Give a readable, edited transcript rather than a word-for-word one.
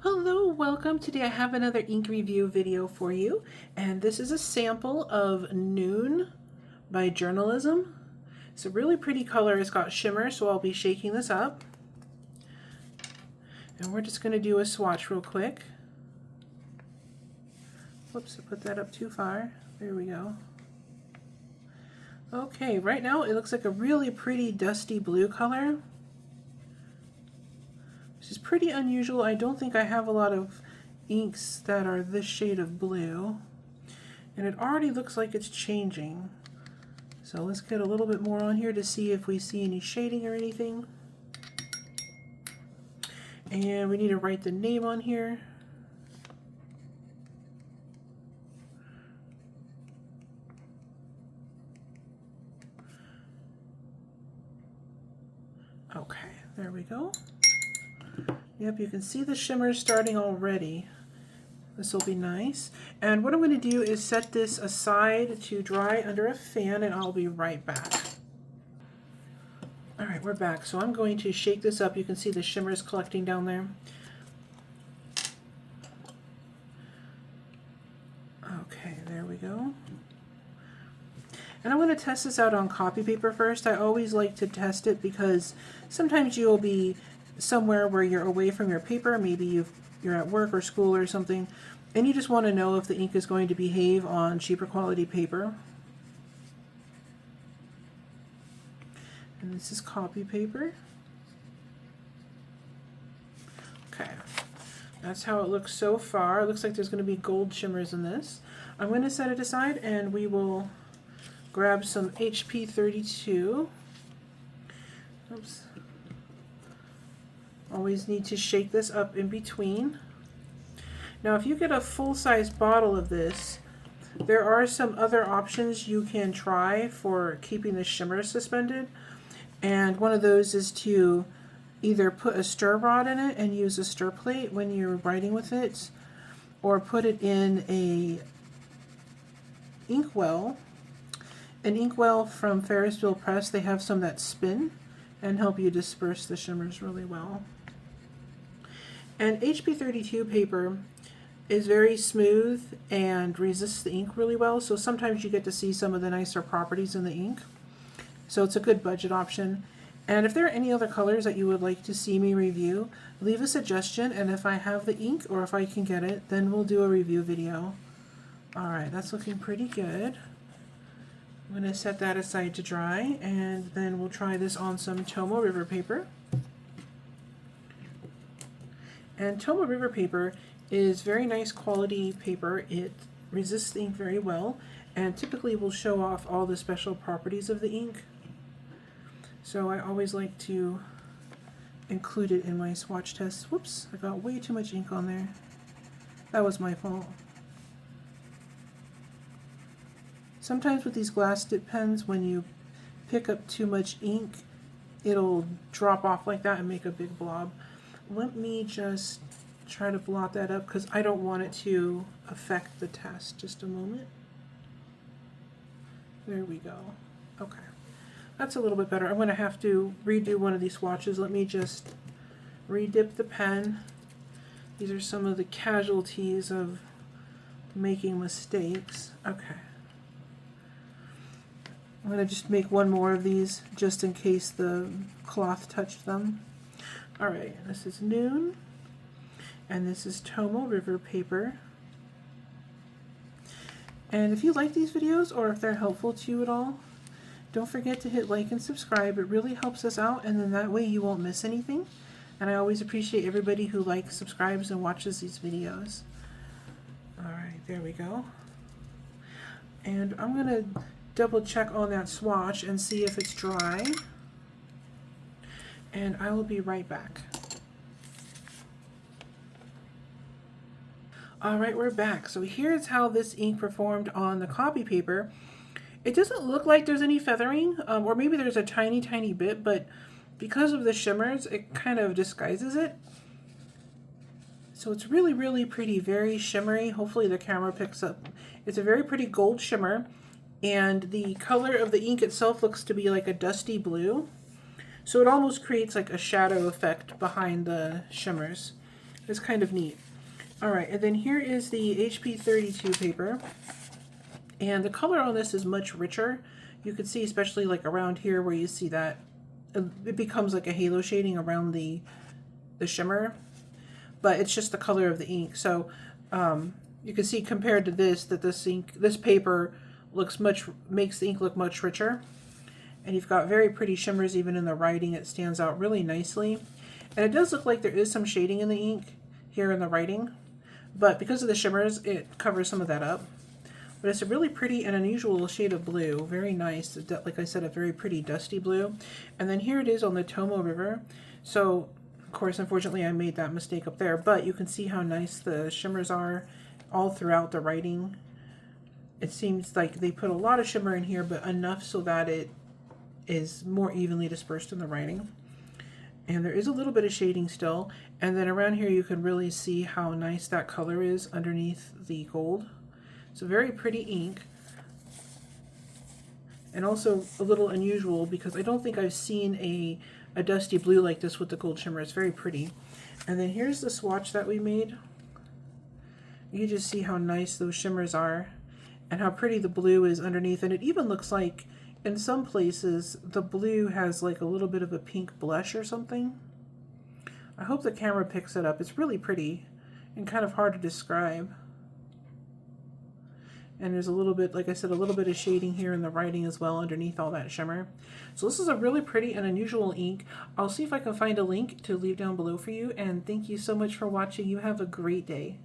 Hello, welcome. Today I have another ink review video for you, and this is a sample of Noon by Journalism. It's a really pretty color. It's got shimmer, so I'll be shaking this up. And we're just going to do a swatch real quick. Whoops, I put that up too far. There we go. Okay, right now it looks like a really pretty dusty blue color. Which is pretty unusual. I don't think I have a lot of inks that are this shade of blue. And it already looks like it's changing. So let's get a little bit more on here to see if we see any shading or anything. And we need to write the name on here. Okay, there we go. Yep, you can see the shimmer starting already. This will be nice. And what I'm going to do is set this aside to dry under a fan, and I'll be right back. All right, we're back. So I'm going to shake this up. You can see the shimmer is collecting down there. Okay, there we go. And I'm going to test this out on copy paper first. I always like to test it because sometimes you'll be somewhere where you're away from your paper. Maybe you're at work or school or something, and you just want to know if the ink is going to behave on cheaper quality paper. And this is copy paper. Okay, that's how it looks so far. It looks like there's going to be gold shimmers in this. I'm going to set it aside, and we will grab some HP 32. Oops. Always need to shake this up in between. Now if you get a full-size bottle of this, there are some other options you can try for keeping the shimmer suspended. And one of those is to either put a stir rod in it and use a stir plate when you're writing with it, or put it in a inkwell. An inkwell from Ferris Wheel Press, they have some that spin and help you disperse the shimmers really well. And HP 32 paper is very smooth and resists the ink really well, so sometimes you get to see some of the nicer properties in the ink. So it's a good budget option. And if there are any other colors that you would like to see me review, leave a suggestion, and if I have the ink or if I can get it, then we'll do a review video. Alright, that's looking pretty good. I'm going to set that aside to dry, and then we'll try this on some Tomo River paper. And Tomo River paper is very nice quality paper. It resists the ink very well, and typically will show off all the special properties of the ink. So I always like to include it in my swatch tests. Whoops, I got way too much ink on there. That was my fault. Sometimes with these glass dip pens, when you pick up too much ink, it'll drop off like that and make a big blob. Let me just try to blot that up because I don't want it to affect the test. Just a moment. There we go. Okay. That's a little bit better. I'm going to have to redo one of these swatches. Let me just re-dip the pen. These are some of the casualties of making mistakes. Okay. I'm going to just make one more of these just in case the cloth touched them. Alright, this is Noon, and this is Tomo River paper. And if you like these videos, or if they're helpful to you at all, don't forget to hit like and subscribe. It really helps us out, and then that way you won't miss anything. And I always appreciate everybody who likes, subscribes, and watches these videos. Alright, there we go. And I'm going to double check on that swatch and see if it's dry. And I will be right back. Alright, we're back. So here's how this ink performed on the copy paper. It doesn't look like there's any feathering, or maybe there's a tiny, tiny bit, but because of the shimmers, it kind of disguises it. So it's really, really pretty, very shimmery. Hopefully the camera picks up. It's a very pretty gold shimmer, and the color of the ink itself looks to be like a dusty blue. So it almost creates like a shadow effect behind the shimmers. It's kind of neat. All right, and then here is the HP32 paper. And the color on this is much richer. You can see, especially like around here where you see that it becomes like a halo shading around the shimmer, but it's just the color of the ink. So you can see compared to this, that this paper makes the ink look much richer. And you've got very pretty shimmers even in the writing. It stands out really nicely. And it does look like there is some shading in the ink here in the writing, but because of the shimmers, it covers some of that up. But it's a really pretty and unusual shade of blue. Very nice. Like I said, a very pretty dusty blue. And then here it is on the Tomo River. So, of course, unfortunately, I made that mistake up there. But you can see how nice the shimmers are all throughout the writing. It seems like they put a lot of shimmer in here, but enough so that it is more evenly dispersed in the writing. And there is a little bit of shading still. And then around here, you can really see how nice that color is underneath the gold. It's a very pretty ink, and also a little unusual because I don't think I've seen a dusty blue like this with the gold shimmer. It's very pretty. And then here's the swatch that we made. You just see how nice those shimmers are and how pretty the blue is underneath. And it even looks like in some places the blue has like a little bit of a pink blush or something. I hope the camera picks it up. It's really pretty and kind of hard to describe. And there's a little bit, like I said, a little bit of shading here in the writing as well underneath all that shimmer. So this is a really pretty and unusual ink. I'll see if I can find a link to leave down below for you. And thank you so much for watching. You have a great day.